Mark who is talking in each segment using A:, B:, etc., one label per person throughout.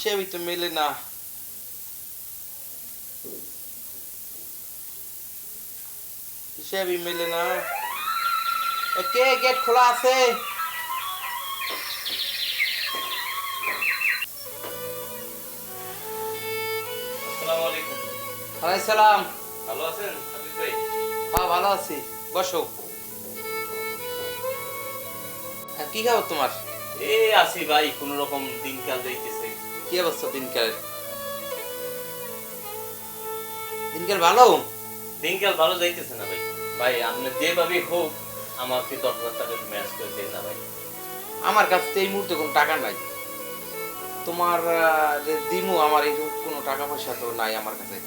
A: হিসেবই তো মেলে না। হিসেবই মেলে না। কে গেট খোলা আছে?
B: আসসালামু আলাইকুম।
A: ওয়ালাইকুম সালাম।
B: ভালো আছেন হাফিজ ভাই?
A: হ্যাঁ ভালো আছি, বসো। কি খবর তোমার?
B: এই আছি ভাই, কোন রকম দিনকাল যাইতেছে।
A: কি অবস্থা দিনকালের? দিনকাল ভালো?
B: দিনকাল ভালো যাইতেছে না ভাই। ভাই আপনি যেভাবে হোক আমাকে 10,000 টাকা ম্যাচ করে দেন না ভাই।
A: আমার কাছে তো এই মুহূর্তে কোনো টাকা নাই। তোমার যে দিমু, আমার এইরকম কোনো টাকা পয়সা তো নাই আমার কাছে।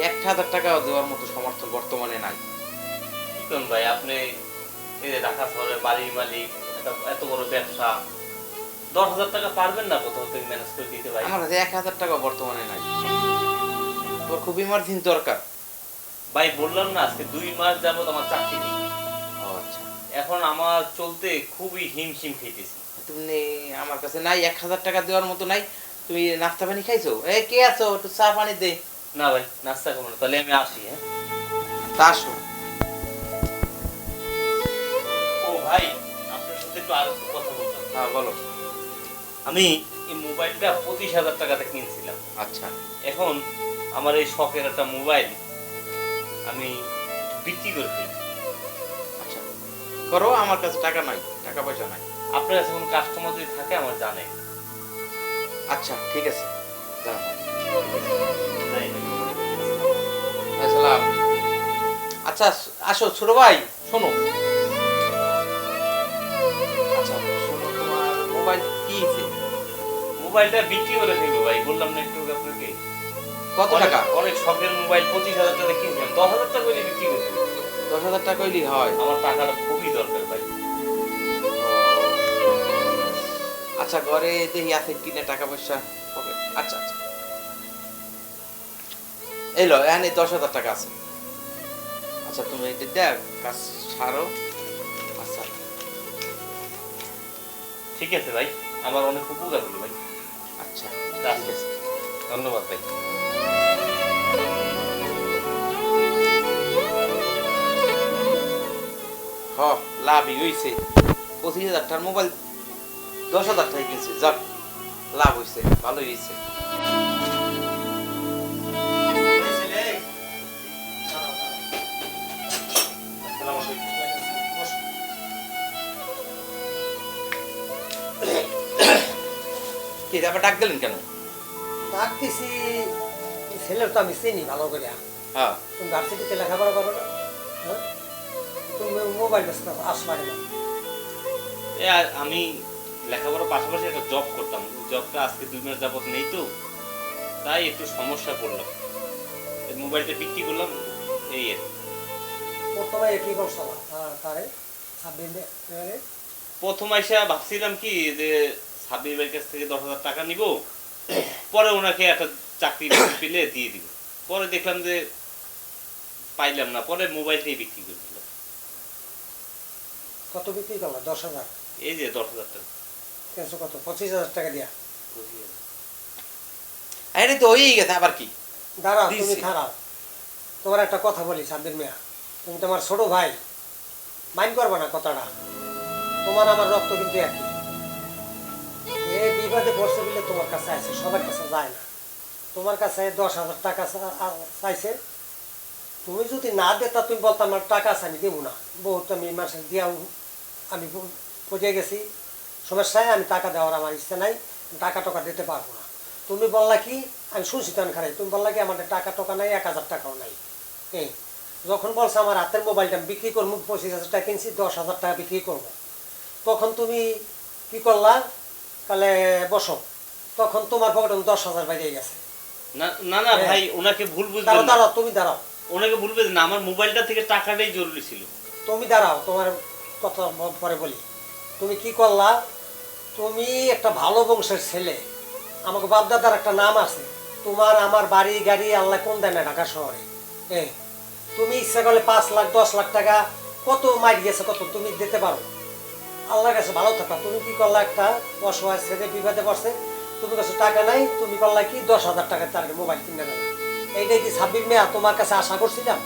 A: 1,000 টাকাও দেওয়ার মতো সমর্থন বর্তমানে নাই।
B: কি করুন ভাই, আপনি এই যে ঢাকা শহরে বাড়ির মালিক, এত বড় ব্যবসা, 10,000 টাকা পারবেন না কোথাও থেকে ম্যানেজ করে দিতে ভাই?
A: আমার কাছে 1,000 টাকা বর্তমানে নাই। তোর খুব ইমার্জেন্সি দরকার।
B: ভাই বললাম না, আজকে 2 মাস যাবত আমার চাকরি নেই।
A: ও আচ্ছা।
B: এখন আমার চলতে খুবই হিমশিম খেতেছি।
A: তুমি আমার কাছে নাই, 1,000 টাকা দেওয়ার মতো নাই। তুমি নাস্তা পানি খাইছো? কে আছো, একটু চা পানি দে।
B: না ভাই, নাস্তা করবো না, তাহলে আমি আসি। হ্যাঁ
A: তা আসো।
B: ও ভাই, আপনার সাথে একটু আর একটু কথা বলতাম।
A: হ্যাঁ বলো।
B: আমি এই মোবাইলটা 25,000 টাকাতে কিনছিলাম।
A: আচ্ছা
B: এখন আমার এই শখের একটা মোবাইল আমি বিক্রি করে ফেলি।
A: আচ্ছা, করো। আমার কাছে টাকা নাই, টাকা পয়সা নাই।
B: আপনার কাছে কোনো কাস্টমার যদি থাকে আমার জানে।
A: আচ্ছা ঠিক আছে, যাও।
B: তাই
A: আসসালাম। আচ্ছা আসো ছোট ভাই, শোনো। আচ্ছা শোনো, তোমার মোবাইল কি হয়েছে?
B: মোবাইলটা বিক্রি করে ফেলবো ভাই, বললাম না একটু আপনাকে।
A: কত টাকা?
B: অনেক শখের মোবাইল 25,000 টাকা কিনছিলাম, 10,000 টাকা করে বিক্রি করে ফেলবো।
A: 10,000 টাকা হইলেই হয়?
B: আমার টাকাটা খুবই দরকার ভাই।
A: আচ্ছা ঘরে দেখি আছে কিনে টাকা পয়সা হবে। আচ্ছা আচ্ছা, এলো এখানে 10,000 টাকা আছে। আচ্ছা তুমি এটা দেখ, কাজ ছাড়ো। আচ্ছা
B: ঠিক আছে ভাই, আমার অনেক উপকার হলো ভাই।
A: আচ্ছা
B: ঠিক আছে, ধন্যবাদ ভাই।
A: হ, লাভই হইছে। 25,000 টাকার মোবাইল 10,000 টাকা কিনছে, যাক লাভ হইছে, ভালোই হইছে। কি আবার ডাক দিলেন কেন?
C: ডাকতেছি, ছেলের তো আমি চিনি ভালো করে।
A: হ্যাঁ
C: তুমি ভার্সিটিতে লেখাপড়া করো না? হ্যাঁ, তুমি মোবাইল ব্যস্ত আসবা কেন?
B: আমি লেখাপড়ার পাশাপাশি একটা জব করতাম, জবটা আজকে 2 মাস যাবত নেই তো, তাই একটু সমস্যা পড়লাম। এই মোবাইলটা বিক্রি করলাম, এই আর কি।
C: প্রথমে কি করছো না তারে সাবমিট?
B: প্রথম আইসা ভাবছিলাম কি যে সাব্বির ভাইয়ের কাছ থেকে 10,000 টাকা নিব, পরে ওনাকে একটা চাকরি পেলে দিয়ে দিব। পরে দেখলাম যে পাইলাম না, পরে মোবাইলটাই বিক্রি করে দিলাম।
C: কত বিক্রি করলো? 10,000?
B: এই যে 10,000 টাকা।
C: কেনছো কত? 25,000 টাকা দিয়া?
A: এটা তো হয়েই গেছে, আবার কি?
C: দাঁড়াও, তুমি
A: দিছি।
C: খারাপ। তোমার একটা কথা বলি সাব্বির মিয়া, তুমি তোমার ছোট ভাই, মাইন্ড করবে না কথাটা। তোমার আমার রক্ত কিন্তু একই। এ বিবাদে পড়ছে বলে তোমার কাছে আছে, সবার কাছে যায় না। তোমার কাছে 10,000 টাকা চাইছে, তুমি যদি না দেতা তুমি বলতো আমার টাকা আছে আমি দেবো না, বহুত আমি মানুষের দিয়াও আমি পড়ে গেছি সমস্যায়, আমি টাকা দেওয়ার আমার ইচ্ছা নাই, টাকা টাকা দিতে পারবো না। তুমি বললা কি, আমি শুনছি তো আমি খারাই, তুমি বললা কি আমাদের টাকা টাকা নাই, 1,000 টাকাও নাই। এই যখন বলছে আমার হাতের মোবাইলটা আমি বিক্রি করবো, 25,000 টাকা কিনছি, 10,000 টাকা বিক্রি করবো, তখন তুমি কি করলা? তাহলে বসো, তখন তোমার পকেটে 10,000 বাইরে গেছে।
B: না না না ভাই, ওনাকে ভুল বুঝবেন
C: দাঁড়াও
B: না।
C: দাঁড়াও, তুমি দাঁড়াও।
B: ওনাকে ভুল বুঝবেন না, আমার মোবাইলটা থেকে টাকাটাই জরুরি ছিল।
C: তুমি দাঁড়াও, তোমার কথা পরে বলি। তুমি কি করলা? তুমি একটা ভালো বংশের ছেলে, আমাকে বাপদাদার একটা নাম আছে, তোমার আমার বাড়ি গাড়ি আল্লাহ কোন দেয় না ঢাকা শহরে। তুমি ইচ্ছা করলে 5 লাখ 10 লাখ টাকা কত মাইর গেছে, কত তুমি দিতে পারো। আল্লাহর কাছে ভালো থাকা। তুমি কি করলা? একটা অসহায় ছেলে বিবাদে পড়ছে, তুমি কাছে টাকা নাই, তুমি পারলা কি 10,000 টাকা তার মোবাইল কিনে দেবে। এইটাই কি সাব্বির মিয়া তোমার কাছে আশা করছিলাম?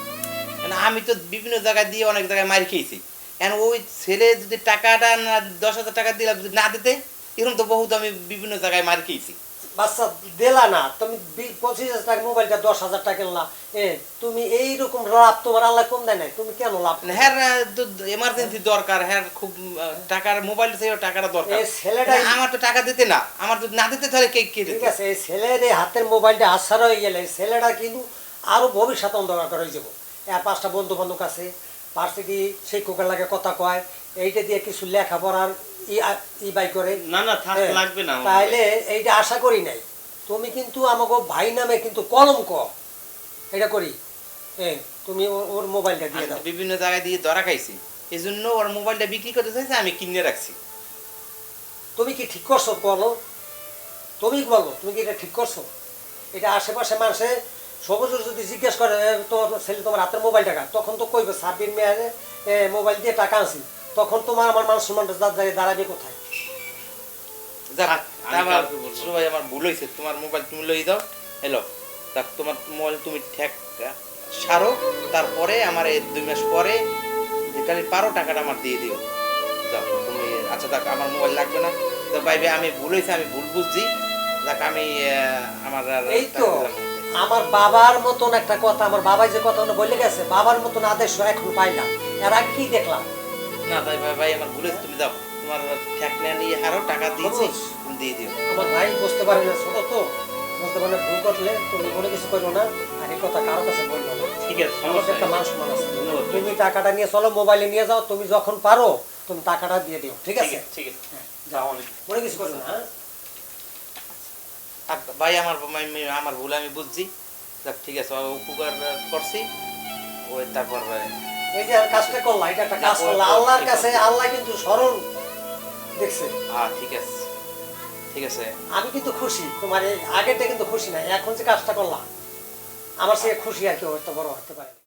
A: মানে আমি তো বিভিন্ন জায়গায় দিয়ে অনেক জায়গায় মার খেয়েছি, এখন ওই ছেলে যদি টাকাটা না 10,000 টাকা দিলাম যদি না দিতে, এরকম তো বহুত আমি বিভিন্ন জায়গায় মার খেয়েছি।
C: বাচ্চা দিলা না, তুমি 25,000 টাকা মোবাইলটা 10,000 টাকা কিনলা। তুমি এইরকম লাভ তোমার আল্লাহ কম দেয় নাই, তুমি কেন লাভ?
A: হ্যাঁ এমার্জেন্সি দরকার, হ্যাঁ খুব টাকার মোবাইল থেকে টাকাটা দরকার।
C: এই ছেলেটাই
A: আমার তো টাকা দিতে না, আমার যদি না দিতে তাহলে কে কে
C: ঠিক
A: দিতে?
C: আছে, এই ছেলের এই হাতের মোবাইলটা আসার হয়ে গেলে এই ছেলেটা কিন্তু আরো ভবিষ্যৎ অন্ধকার হয়ে যাবো। 5টা বন্ধু বান্ধব আছে, ভার্সিটি শিক্ষকের লাগে কথা কয়, এইটা দিয়ে কিছু লেখাপড়ার ই বাই করে।
B: না না থাক, লাগবে না আমার।
C: তাইলে এইটা আশা করি নাই। তুমি কিন্তু আমাকে ভাই নামে কিন্তু কলঙ্ক, এটা করি। তুমি ওর মোবাইলটা দিয়ে
A: আমি
C: দাও।
A: তো বিভিন্ন জায়গায় দিয়ে ধরা খাইছি, এই জন্য ওর মোবাইলটা বিক্রি করতে চাইছে, আমি কিনে রাখছি।
C: তুমি কি ঠিক করছো বলো? তুমি বলো, তুমি কি এটা ঠিক করছো? এটা আশেপাশে মানুষে সবুজ যদি জিজ্ঞেস করে তোমার ছেলে তোমার হাতের মোবাইল টাকা, তখন তো কইবে সাব্বির মেয়ারে মোবাইল দিয়ে টাকা আনছি, তখন তোমার আমার মান সম্মানটা দাঁড়াবে কোথায়?
A: যাক,
B: আমি
A: আমার
B: কাউকে বলবো না।
A: ছোট ভাই আমার ভুল হয়েছে, তোমার মোবাইল তুমি লই দাও। হ্যালো, যাক তোমার মোবাইল তুমি ঠেক সারো, তারপরে আমার এই 2 মাস পরে যেখানে পারো টাকাটা আমার দিয়ে দিও। যাও তুমি, আচ্ছা যাক আমার মোবাইল লাগবে না তো ভাই, আমি ভুল হয়েছে, আমি ভুল বুঝছি। যাক আমি আমার আর
C: এই তো
A: টাকা দিলাম না।
C: আমার বাবার মতন একটা কথা, আমার বাবা যে কথা বলে গেছে, বাবার মতন আদেশ এখন পাইলাম। এর আগে কি দেখলাম?
A: না ভাই ভাই ভাই আমার ভুল হয়েছে, তুমি যাও তোমার ঠেক নিয়ে হারো, টাকা দিয়েছি
C: সবুজ।
A: তুমি দিয়ে দিও।
C: আমার ভাই বুঝতে পারে না, ছোট তো বুঝতে পারে না, ভুল করলে তুমি কোনো কিছু করো না, আর এই কথা কারো কাছে বললো না।
B: ঠিক আছে,
C: আমার
B: সমস্যা
C: একটা
B: নেই।
C: মান সম্মান আছে।
B: ধন্যবাদ ভাই।
C: তুমি টাকাটা নিয়ে চলো, মোবাইলে নিয়ে যাও, তুমি যখন পারো তুমি টাকাটা দিয়ে দিও, ঠিক
B: ঠিক
C: আছে?
B: আছে, ঠিক আছে।
C: হ্যাঁ,
B: যাও অনেক।
C: মনে কিছু করো না, হ্যাঁ?
A: থাক ভাই, আমার ভুল আমি বুঝছি। যাক ঠিক আছে, উপকার করছি ওই তারপর
C: এই যে কাজটা করলা, এটা একটা কাজ করলা আল্লাহর কাছে, আল্লাহ কিন্তু স্মরণ দেখছে।
A: ঠিক আছে ঠিক আছে।
C: আমি কিন্তু খুশি, তোমার এই আগেরটা কিন্তু খুশি না, এখন যে কাজটা করলাম আমার সে খুশি আর কেউ হতে বড় হতে পারে না।